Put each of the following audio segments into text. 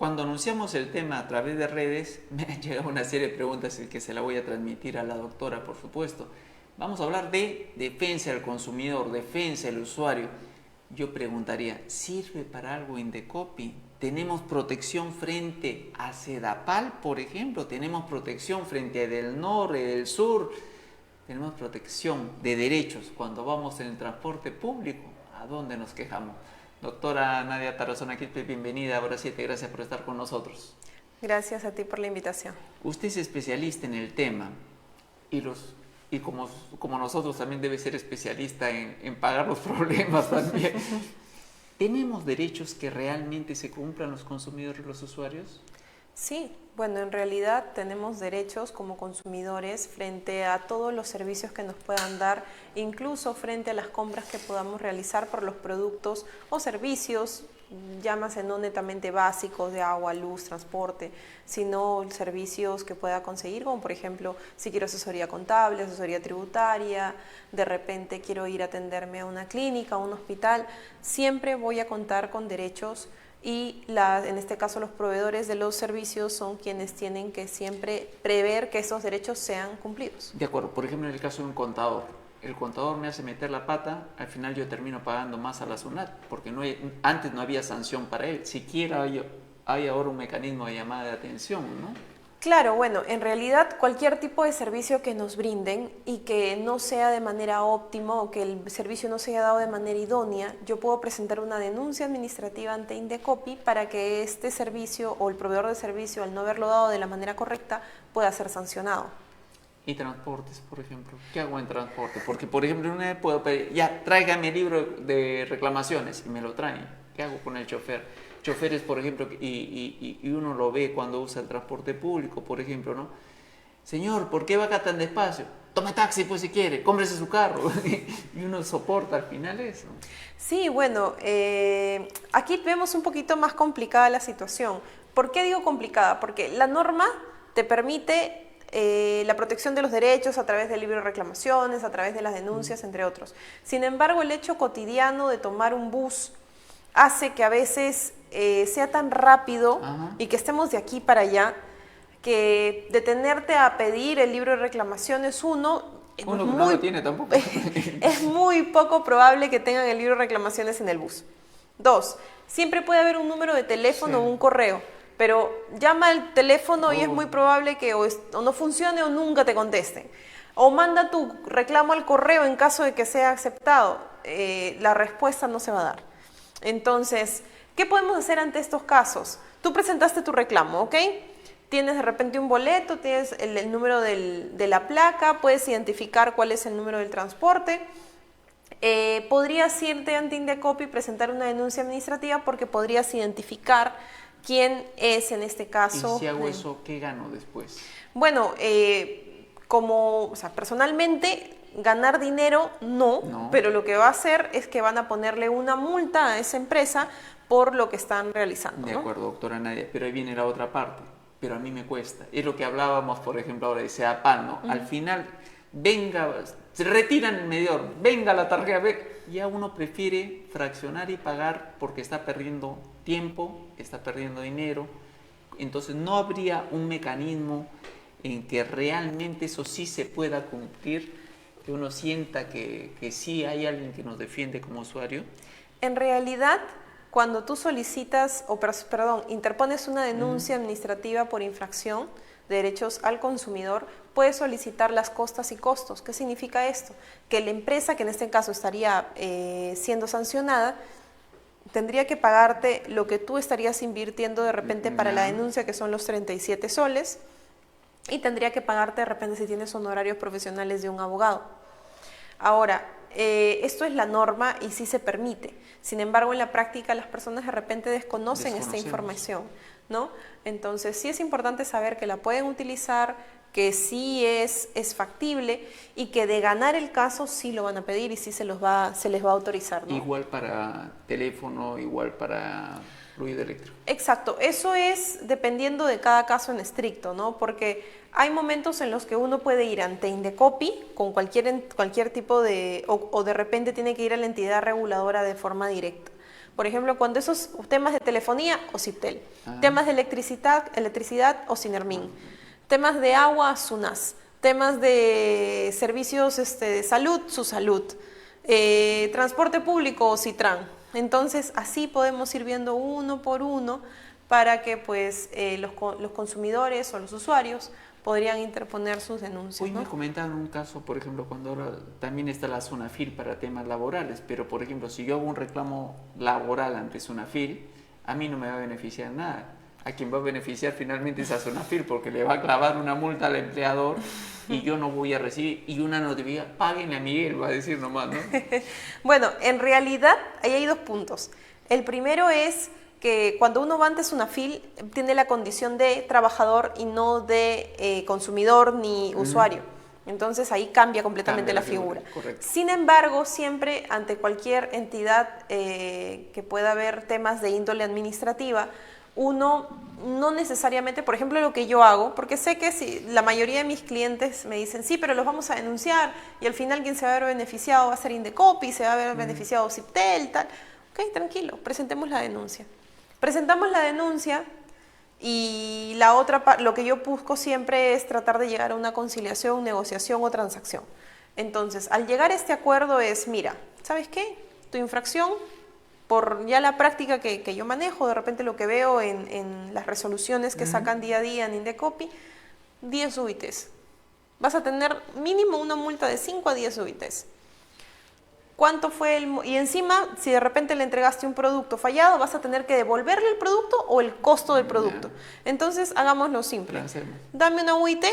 cuando anunciamos el tema a través de redes, me han llegado una serie de preguntas que se la voy a transmitir a la doctora, por supuesto. Vamos a hablar de defensa del consumidor, defensa del usuario. Yo preguntaría, ¿sirve para algo Indecopi? ¿Tenemos protección frente a Sedapal, por ejemplo? ¿Tenemos protección frente a Edelnor, Edelsur? ¿Tenemos protección de derechos cuando vamos en el transporte público? ¿A dónde nos quejamos? Doctora Nadia Tarazona Quispe, bienvenida a Hora 7, gracias por estar con nosotros. Gracias a ti por la invitación. Usted es especialista en el tema y como nosotros también debe ser especialista en pagar los problemas también. ¿Tenemos derechos que realmente se cumplan los consumidores y los usuarios? Sí, bueno, en realidad tenemos derechos como consumidores frente a todos los servicios que nos puedan dar, incluso frente a las compras que podamos realizar por los productos o servicios, llámase no netamente básicos de agua, luz, transporte, sino servicios que pueda conseguir, como por ejemplo, si quiero asesoría contable, asesoría tributaria, de repente quiero ir a atenderme a una clínica, a un hospital, siempre voy a contar con derechos. Y en este caso los proveedores de los servicios son quienes tienen que siempre prever que esos derechos sean cumplidos. De acuerdo, por ejemplo en el caso de un contador, el contador me hace meter la pata, al final yo termino pagando más a la SUNAT, porque antes no había sanción para él, siquiera hay ahora un mecanismo de llamada de atención, ¿no? Claro, bueno, en realidad cualquier tipo de servicio que nos brinden y que no sea de manera óptima o que el servicio no sea dado de manera idónea, yo puedo presentar una denuncia administrativa ante Indecopi para que este servicio o el proveedor de servicio, al no haberlo dado de la manera correcta, pueda ser sancionado. ¿Y transportes, por ejemplo? ¿Qué hago en transporte? Porque, por ejemplo, una vez puedo pedir, ya, tráigame el libro de reclamaciones y me lo traen. ¿Qué hago con el chofer? Choferes, por ejemplo, y uno lo ve cuando usa el transporte público, por ejemplo, ¿no? Señor, ¿por qué va acá tan despacio? Tome taxi, pues, si quiere, cómprese su carro. Y uno soporta al final eso. Sí, bueno, aquí vemos un poquito más complicada la situación. ¿Por qué digo complicada? Porque la norma te permite la protección de los derechos a través del libro de reclamaciones, a través de las denuncias, entre otros. Sin embargo, el hecho cotidiano de tomar un bus hace que a veces sea tan rápido y que estemos de aquí para allá, que detenerte a pedir el libro de reclamaciones, uno que no lo tiene tampoco. Es muy poco probable que tengan el libro de reclamaciones en el bus. 2, siempre puede haber un número de teléfono o un correo, pero llama al teléfono y es muy probable que o no funcione o nunca te contesten. O manda tu reclamo al correo en caso de que sea aceptado, la respuesta no se va a dar. Entonces, ¿qué podemos hacer ante estos casos? Tú presentaste tu reclamo, ¿ok? Tienes de repente un boleto, tienes el número de la placa, puedes identificar cuál es el número del transporte. Podrías irte ante Indecopi y presentar una denuncia administrativa porque podrías identificar quién es en este caso. ¿Y si hago eso, qué gano después? Bueno, personalmente ganar dinero no, pero lo que va a hacer es que van a ponerle una multa a esa empresa por lo que están realizando. De acuerdo, doctora Nadia, pero ahí viene la otra parte, pero a mí me cuesta. Es lo que hablábamos, por ejemplo, ahora de Sedapal, ¿no? Al final, venga, se retiran el medidor, venga la tarjeta, ya uno prefiere fraccionar y pagar porque está perdiendo tiempo, está perdiendo dinero. Entonces no habría un mecanismo en que realmente eso sí se pueda cumplir, que uno sienta que sí hay alguien que nos defiende como usuario. En realidad, cuando tú solicitas, interpones una denuncia administrativa por infracción de derechos al consumidor, puedes solicitar las costas y costos. ¿Qué significa esto? Que la empresa, que en este caso estaría siendo sancionada, tendría que pagarte lo que tú estarías invirtiendo de repente para la denuncia, que son los 37 soles, y tendría que pagarte de repente si tienes honorarios profesionales de un abogado. Ahora, esto es la norma y sí se permite. Sin embargo, en la práctica las personas de repente desconocen esta información, ¿no? Entonces sí es importante saber que la pueden utilizar, que sí es factible y que de ganar el caso sí lo van a pedir y sí se les va a autorizar, ¿no? Igual para teléfono, igual para fluido eléctrico. Exacto, eso es dependiendo de cada caso en estricto, ¿no? Porque hay momentos en los que uno puede ir ante Indecopi con cualquier tipo de, o de repente tiene que ir a la entidad reguladora de forma directa. Por ejemplo, cuando esos temas de telefonía, OCIPTEL. Ah. Temas de electricidad, OCINERMIN. Temas de agua, SUNAS. Temas de servicios de salud, SUSALUD. Transporte público, OCITRAN. Entonces, así podemos ir viendo uno por uno para que pues, los consumidores o los usuarios podrían interponer sus denuncias. Hoy ¿no? me comentaban un caso, por ejemplo, cuando ahora también está la SUNAFIL para temas laborales, pero por ejemplo, si yo hago un reclamo laboral ante SUNAFIL, a mí no me va a beneficiar nada. A quien va a beneficiar finalmente es a SUNAFIL, porque le va a clavar una multa al empleador y yo no voy a recibir, y una notificación, páguenle a Miguel, va a decir nomás, ¿no? Bueno, en realidad ahí hay dos puntos. El primero es que cuando uno va ante SUNAFIL tiene la condición de trabajador y no de consumidor ni usuario. Entonces ahí cambia completamente la figura. Correcto. Sin embargo, siempre ante cualquier entidad que pueda haber temas de índole administrativa, uno no necesariamente, por ejemplo, lo que yo hago, porque sé que si la mayoría de mis clientes me dicen, sí, pero los vamos a denunciar y al final quien se va a ver beneficiado va a ser Indecopi, se va a ver beneficiado CIPTEL, tal. Ok, tranquilo, presentemos la denuncia. Presentamos la denuncia y la otra lo que yo busco siempre es tratar de llegar a una conciliación, negociación o transacción. Entonces, al llegar a este acuerdo es, mira, ¿sabes qué? Tu infracción, por ya la práctica que yo manejo, de repente lo que veo en las resoluciones que sacan día a día en Indecopi, 10 UITs. Vas a tener mínimo una multa de 5 a 10 UITs. ¿Cuánto fue y encima, si de repente le entregaste un producto fallado, vas a tener que devolverle el producto o el costo del producto? Entonces, hagámoslo simple. Dame una UIT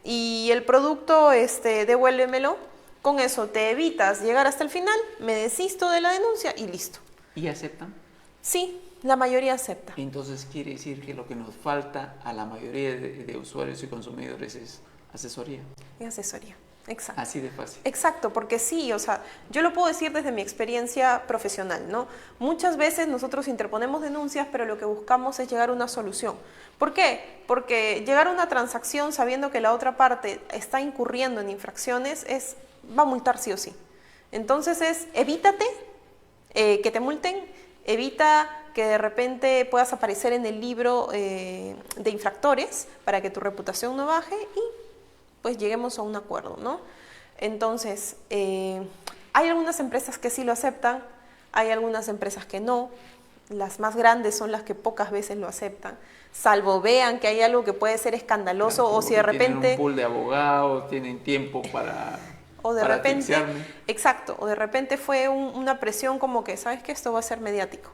y el producto, devuélvemelo. Con eso te evitas llegar hasta el final, me desisto de la denuncia y listo. ¿Y aceptan? Sí, la mayoría acepta. Entonces quiere decir que lo que nos falta a la mayoría de usuarios y consumidores es asesoría. Es asesoría, exacto. Así de fácil. Exacto, porque sí, o sea, yo lo puedo decir desde mi experiencia profesional, ¿no? Muchas veces nosotros interponemos denuncias, pero lo que buscamos es llegar a una solución. ¿Por qué? Porque llegar a una transacción sabiendo que la otra parte está incurriendo en infracciones va a multar sí o sí. Entonces evítate que te multen, evita que de repente puedas aparecer en el libro de infractores para que tu reputación no baje y pues lleguemos a un acuerdo, ¿no? Entonces, hay algunas empresas que sí lo aceptan, hay algunas empresas que no. Las más grandes son las que pocas veces lo aceptan, salvo vean que hay algo que puede ser escandaloso, claro, o si de repente... Tienen un pool de abogados, tienen tiempo para... O de repente, exacto, o de repente fue una presión como que, ¿sabes qué? Esto va a ser mediático.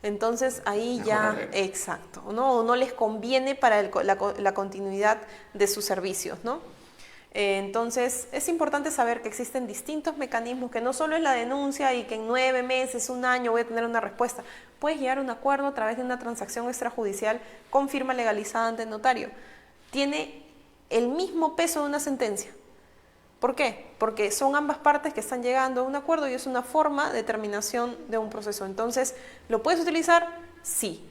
Entonces ahí ya, exacto, ¿no? O no les conviene para la continuidad de sus servicios, ¿no? Entonces es importante saber que existen distintos mecanismos, que no solo es la denuncia y que en 9 meses, 1 año voy a tener una respuesta. Puedes llegar a un acuerdo a través de una transacción extrajudicial con firma legalizada ante el notario. Tiene el mismo peso de una sentencia. ¿Por qué? Porque son ambas partes que están llegando a un acuerdo y es una forma de terminación de un proceso. Entonces, ¿lo puedes utilizar? Sí.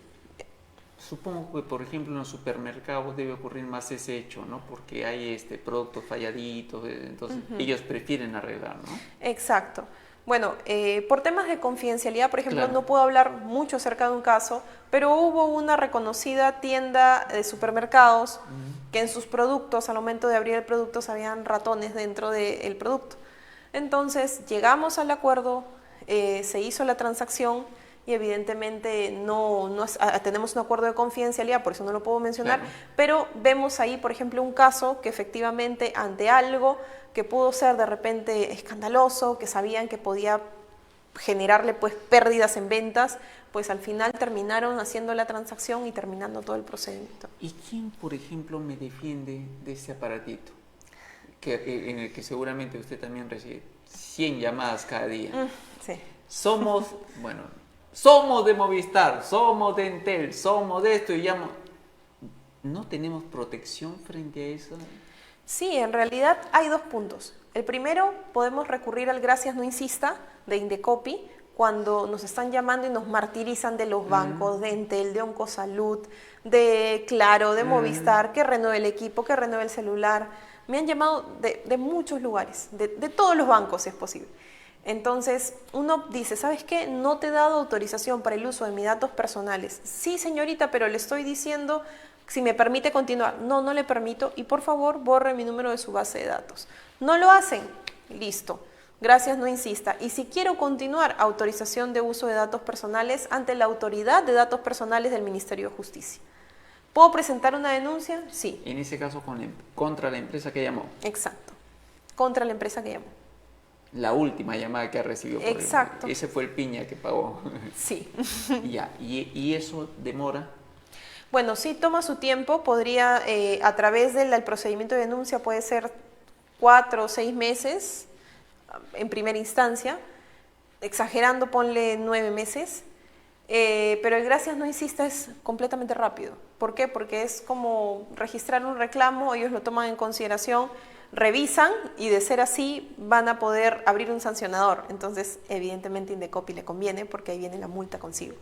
Supongo que, por ejemplo, en los supermercados debe ocurrir más ese hecho, ¿no? Porque hay productos falladitos, entonces ellos prefieren arreglar, ¿no? Exacto. Bueno, por temas de confidencialidad, por ejemplo, claro, no puedo hablar mucho acerca de un caso, pero hubo una reconocida tienda de supermercados que en sus productos, al momento de abrir el producto, habían ratones dentro del producto. Entonces, llegamos al acuerdo, se hizo la transacción y evidentemente tenemos un acuerdo de confidencialidad, por eso no lo puedo mencionar, claro, pero vemos ahí, por ejemplo, un caso que efectivamente ante algo que pudo ser de repente escandaloso, que sabían que podía generarle pues pérdidas en ventas, pues al final terminaron haciendo la transacción y terminando todo el procedimiento. ¿Y quién, por ejemplo, me defiende de ese aparatito? En el que seguramente usted también recibe 100 llamadas cada día. Sí. Somos de Movistar, somos de Entel, somos de esto y llamo. ¿No tenemos protección frente a eso? Sí, en realidad hay 2 puntos. El primero, podemos recurrir al Gracias no insista de Indecopi cuando nos están llamando y nos martirizan de los bancos, de Entel, de Oncosalud, de Claro, de Movistar, que renueve el equipo, que renueve el celular. Me han llamado de muchos lugares, de todos los bancos si es posible. Entonces, uno dice, ¿sabes qué? No te he dado autorización para el uso de mis datos personales. Sí, señorita, pero le estoy diciendo si me permite continuar. No, no le permito y por favor borre mi número de su base de datos. No lo hacen. Listo. Gracias, no insista. Y si quiero continuar, autorización de uso de datos personales ante la Autoridad de Datos Personales del Ministerio de Justicia. ¿Puedo presentar una denuncia? Sí. En ese caso, contra la empresa que llamó. Exacto. Contra la empresa que llamó. La última llamada que ha recibido. Exacto. Ese fue el piña que pagó. Sí. Ya. ¿Y eso demora? Bueno, sí toma su tiempo. Podría, a través del procedimiento de denuncia, puede ser 4 o 6 meses en primera instancia. Exagerando, ponle 9 meses. Pero el gracias no insista es completamente rápido. ¿Por qué? Porque es como registrar un reclamo, ellos lo toman en consideración, revisan y de ser así van a poder abrir un sancionador. Entonces, evidentemente Indecopi le conviene porque ahí viene la multa consigo.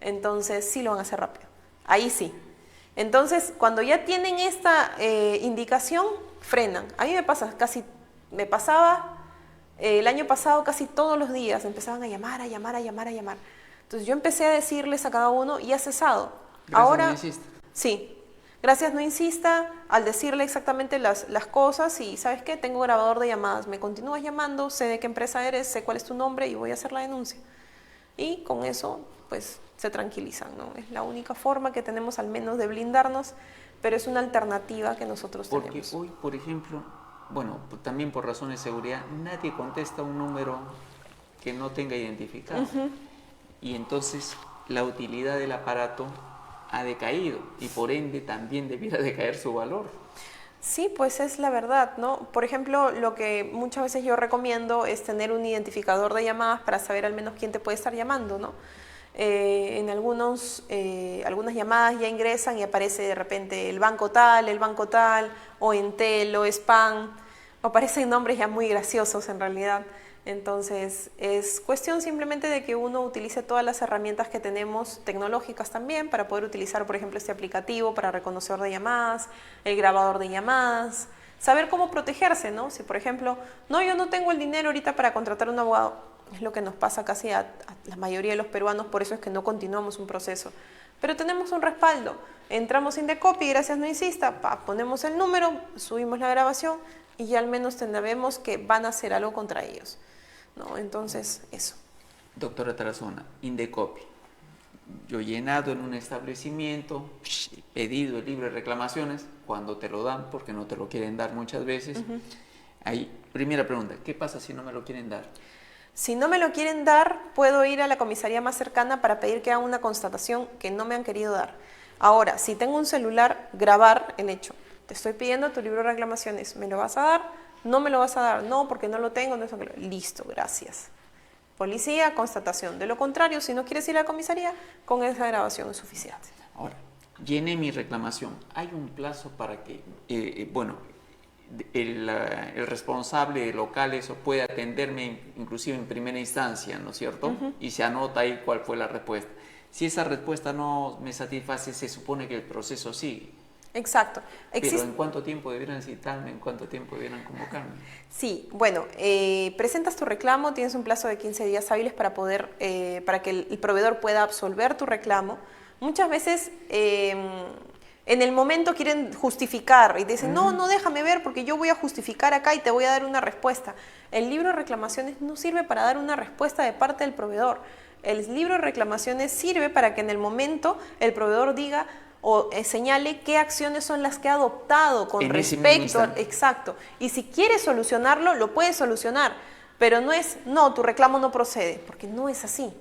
Entonces, sí lo van a hacer rápido. Ahí sí. Entonces, cuando ya tienen esta indicación, frenan. A mí me pasaba el año pasado casi todos los días, empezaban a llamar. Entonces yo empecé a decirles a cada uno y ha cesado. Gracias, ahora no insista. Sí, gracias, no insista, al decirle exactamente las cosas y ¿sabes qué? Tengo grabador de llamadas, me continúas llamando, sé de qué empresa eres, sé cuál es tu nombre y voy a hacer la denuncia. Y con eso pues se tranquilizan, ¿no? Es la única forma que tenemos al menos de blindarnos, pero es una alternativa que nosotros Porque tenemos. hoy, por ejemplo, bueno, también por razones de seguridad, nadie contesta un número que no tenga identificado. Y entonces la utilidad del aparato ha decaído y por ende también debiera decaer su valor. Sí, pues es la verdad, ¿no? Por ejemplo, lo que muchas veces yo recomiendo es tener un identificador de llamadas para saber al menos quién te puede estar llamando, ¿no? En algunas llamadas ya ingresan y aparece de repente el banco tal, o Entel, o Spam, o aparecen nombres ya muy graciosos en realidad. Entonces, es cuestión simplemente de que uno utilice todas las herramientas que tenemos, tecnológicas también, para poder utilizar, por ejemplo, este aplicativo para reconocedor de llamadas, el grabador de llamadas, saber cómo protegerse, ¿no? Si, por ejemplo, no, yo no tengo el dinero ahorita para contratar un abogado, es lo que nos pasa casi a la mayoría de los peruanos, por eso es que no continuamos un proceso. Pero tenemos un respaldo, entramos en Indecopi, gracias no insista, ponemos el número, subimos la grabación y ya al menos sabemos que van a hacer algo contra ellos. ¿No? Entonces, eso. Doctora Tarazona, Indecopi. Yo he llenado en un establecimiento, pedido el libro de reclamaciones, cuando te lo dan, porque no te lo quieren dar muchas veces. Ahí, primera pregunta, ¿qué pasa si no me lo quieren dar? Si no me lo quieren dar, puedo ir a la comisaría más cercana para pedir que hagan una constatación que no me han querido dar. Ahora, si tengo un celular, grabar el hecho. Te estoy pidiendo tu libro de reclamaciones, ¿me lo vas a dar? No me lo vas a dar, no, porque no lo tengo. Listo, gracias. Policía, constatación. De lo contrario, si no quieres ir a la comisaría, con esa grabación es suficiente. Ahora, llené mi reclamación. ¿Hay un plazo para que, el responsable local eso puede atenderme inclusive en primera instancia, ¿no es cierto? Y se anota ahí cuál fue la respuesta. Si esa respuesta no me satisface, se supone que el proceso sigue. Exacto. Pero ¿en cuánto tiempo debieran citarme? ¿En cuánto tiempo debieran convocarme? Sí, bueno, presentas tu reclamo, tienes un plazo de 15 días hábiles para que el proveedor pueda absolver tu reclamo. Muchas veces en el momento quieren justificar y dicen, no, déjame ver porque yo voy a justificar acá y te voy a dar una respuesta. El libro de reclamaciones no sirve para dar una respuesta de parte del proveedor. El libro de reclamaciones sirve para que en el momento el proveedor diga o señale qué acciones son las que ha adoptado con respecto al... Exacto. Y si quiere solucionarlo, lo puede solucionar. Pero no es, no, tu reclamo no procede, porque no es así.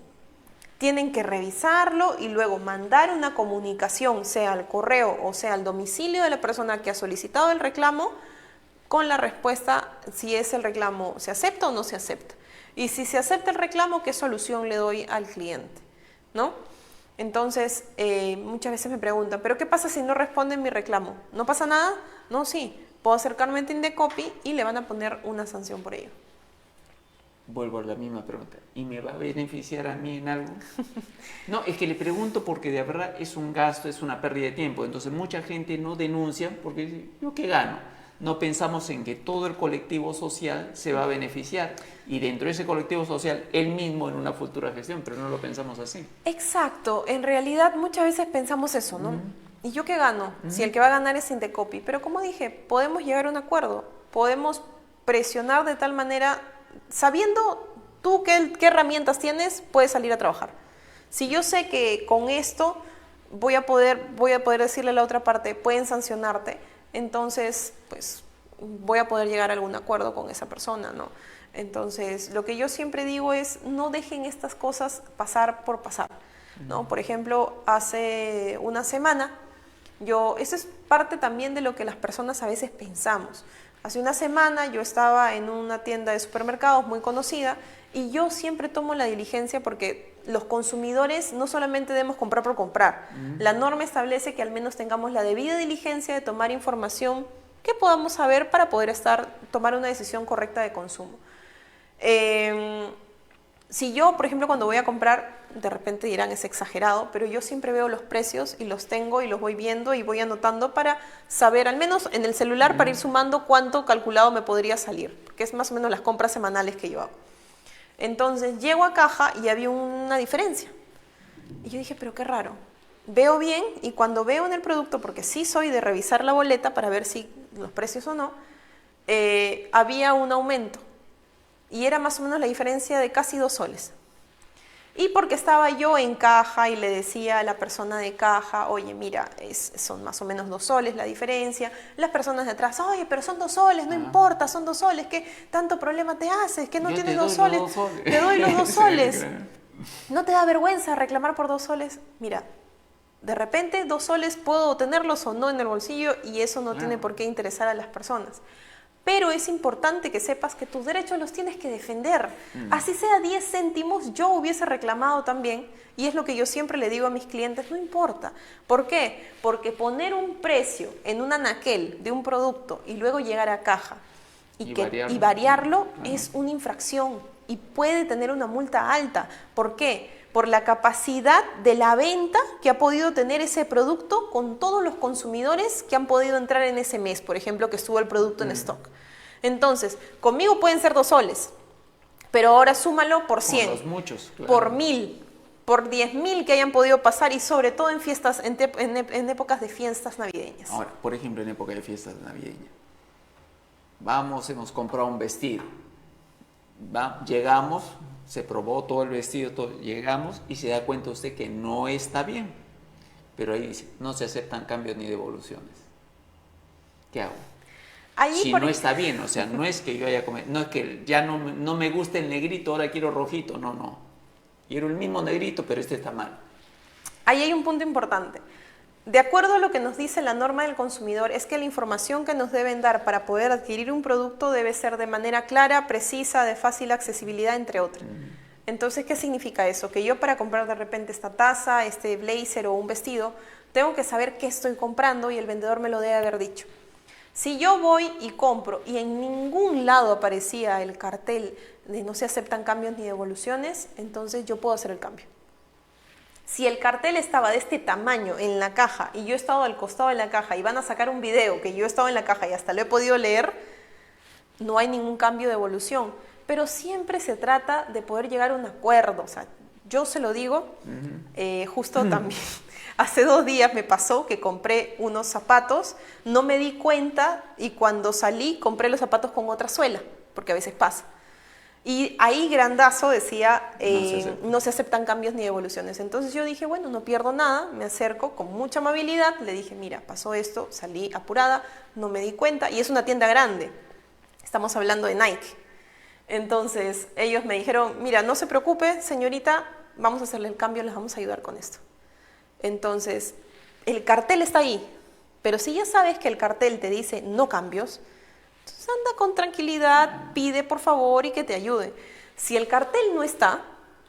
Tienen que revisarlo y luego mandar una comunicación, sea al correo o sea al domicilio de la persona que ha solicitado el reclamo, con la respuesta si es el reclamo, ¿se acepta o no se acepta? Y si se acepta el reclamo, ¿qué solución le doy al cliente? ¿No? Entonces, muchas veces me preguntan, ¿pero qué pasa si no responden mi reclamo? ¿No pasa nada? No, sí. Puedo acercarme a Indecopi y le van a poner una sanción por ello. Vuelvo a la misma pregunta. ¿Y me va a beneficiar a mí en algo? No, es que le pregunto porque de verdad es un gasto, es una pérdida de tiempo. Entonces mucha gente no denuncia porque dice, ¿yo qué gano? no pensamos en que todo el colectivo social se va a beneficiar y dentro de ese colectivo social él mismo en una futura gestión, pero no lo pensamos así. Exacto, en realidad muchas veces pensamos eso, ¿no? ¿Y yo qué gano? Si el que va a ganar es Indecopi. Pero como dije, podemos llegar a un acuerdo, podemos presionar de tal manera, sabiendo tú qué herramientas tienes, puedes salir a trabajar. Si yo sé que con esto voy a poder decirle a la otra parte, pueden sancionarte, entonces pues voy a poder llegar a algún acuerdo con esa persona, ¿no? Entonces, lo que yo siempre digo es, no dejen estas cosas pasar por pasar, ¿no? Por ejemplo, hace una semana, eso es parte también de lo que las personas a veces pensamos. Hace una semana yo estaba en una tienda de supermercados muy conocida y yo siempre tomo la diligencia porque los consumidores no solamente debemos comprar por comprar. La norma establece que al menos tengamos la debida diligencia de tomar información que podamos saber para poder tomar una decisión correcta de consumo. Si yo, por ejemplo, cuando voy a comprar, de repente dirán es exagerado, pero yo siempre veo los precios y los tengo y los voy viendo y voy anotando para saber, al menos en el celular, para ir sumando cuánto calculado me podría salir, que es más o menos las compras semanales que yo hago. Entonces llego a caja y había una diferencia. Y yo dije, pero qué raro. Veo bien y cuando veo en el producto, porque sí soy de revisar la boleta para ver si los precios o no, había un aumento. Y era más o menos la diferencia de casi 2 soles. Y porque estaba yo en caja y le decía a la persona de caja, oye, mira, son más o menos 2 soles la diferencia. Las personas de atrás, oye, pero son 2 soles, no importa, son 2 soles, ¿qué tanto problema te haces? ¿Que no Yo tienes te 2 doy soles? los 2 soles. Te doy los 2 soles. Sí, claro. ¿No te da vergüenza reclamar por 2 soles? Mira, de repente 2 soles puedo tenerlos o no en el bolsillo y eso no tiene por qué interesar a las personas. Pero es importante que sepas que tus derechos los tienes que defender. Así sea 10 céntimos, yo hubiese reclamado también. Y es lo que yo siempre le digo a mis clientes, no importa. ¿Por qué? Porque poner un precio en un anaquel de un producto y luego llegar a caja y variarlo es una infracción y puede tener una multa alta. ¿Por qué? Por la capacidad de la venta que ha podido tener ese producto con todos los consumidores que han podido entrar en ese mes, por ejemplo, que estuvo el producto en stock. Entonces, conmigo pueden ser 2 soles, pero ahora súmalo por 100, Con los muchos, claro. por 1000, por 10.000 que hayan podido pasar y sobre todo en fiestas, en épocas de fiestas navideñas. Ahora, por ejemplo, en época de fiestas navideñas, hemos comprado un vestido, llegamos, se probó todo el vestido, llegamos y se da cuenta usted que no está bien, pero ahí dice, no se aceptan cambios ni devoluciones. ¿Qué hago? Si no está bien, o sea, no es que yo haya comido, no es que ya no me gusta el negrito, ahora quiero rojito, no. Quiero el mismo negrito, pero este está mal. Ahí hay un punto importante. De acuerdo a lo que nos dice la norma del consumidor, es que la información que nos deben dar para poder adquirir un producto debe ser de manera clara, precisa, de fácil accesibilidad, entre otras. Entonces, ¿qué significa eso? Que yo para comprar de repente esta taza, este blazer o un vestido, tengo que saber qué estoy comprando y el vendedor me lo debe haber dicho. Si yo voy y compro y en ningún lado aparecía el cartel de no se aceptan cambios ni devoluciones, entonces yo puedo hacer el cambio. Si el cartel estaba de este tamaño en la caja y yo he estado al costado de la caja y van a sacar un video que yo he estado en la caja y hasta lo he podido leer, no hay ningún cambio de evolución. Pero siempre se trata de poder llegar a un acuerdo. O sea, yo se lo digo, justo también. Hace 2 días me pasó que compré unos zapatos, no me di cuenta y cuando salí compré los zapatos con otra suela, porque a veces pasa. Y ahí grandazo decía, no se aceptan cambios ni devoluciones. Entonces yo dije, bueno, no pierdo nada, me acerco con mucha amabilidad, le dije, mira, pasó esto, salí apurada, no me di cuenta, y es una tienda grande, estamos hablando de Nike. Entonces ellos me dijeron, mira, no se preocupe, señorita, vamos a hacerle el cambio, les vamos a ayudar con esto. Entonces, el cartel está ahí, pero si ya sabes que el cartel te dice no cambios, entonces anda con tranquilidad, pide por favor y que te ayude. Si el cartel no está,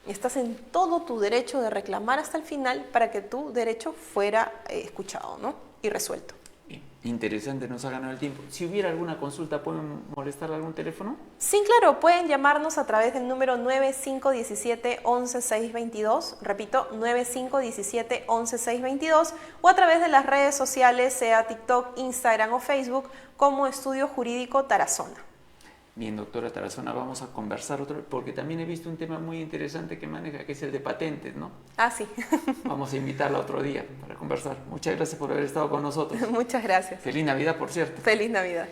estás en todo tu derecho de reclamar hasta el final para que tu derecho fuera escuchado, ¿no? Y resuelto. Bien. Interesante, nos ha ganado el tiempo. Si hubiera alguna consulta, ¿pueden molestar algún teléfono? Sí, claro, pueden llamarnos a través del número 9517-11622, repito, 9517-11622, o a través de las redes sociales, sea TikTok, Instagram o Facebook, como Estudio Jurídico Tarazona. Bien, doctora Tarazona, vamos a conversar otro, porque también he visto un tema muy interesante que maneja, que es el de patentes, ¿no? Ah, sí. Vamos a invitarla otro día para conversar. Muchas gracias por haber estado con nosotros. Muchas gracias. Feliz Navidad, por cierto. Feliz Navidad.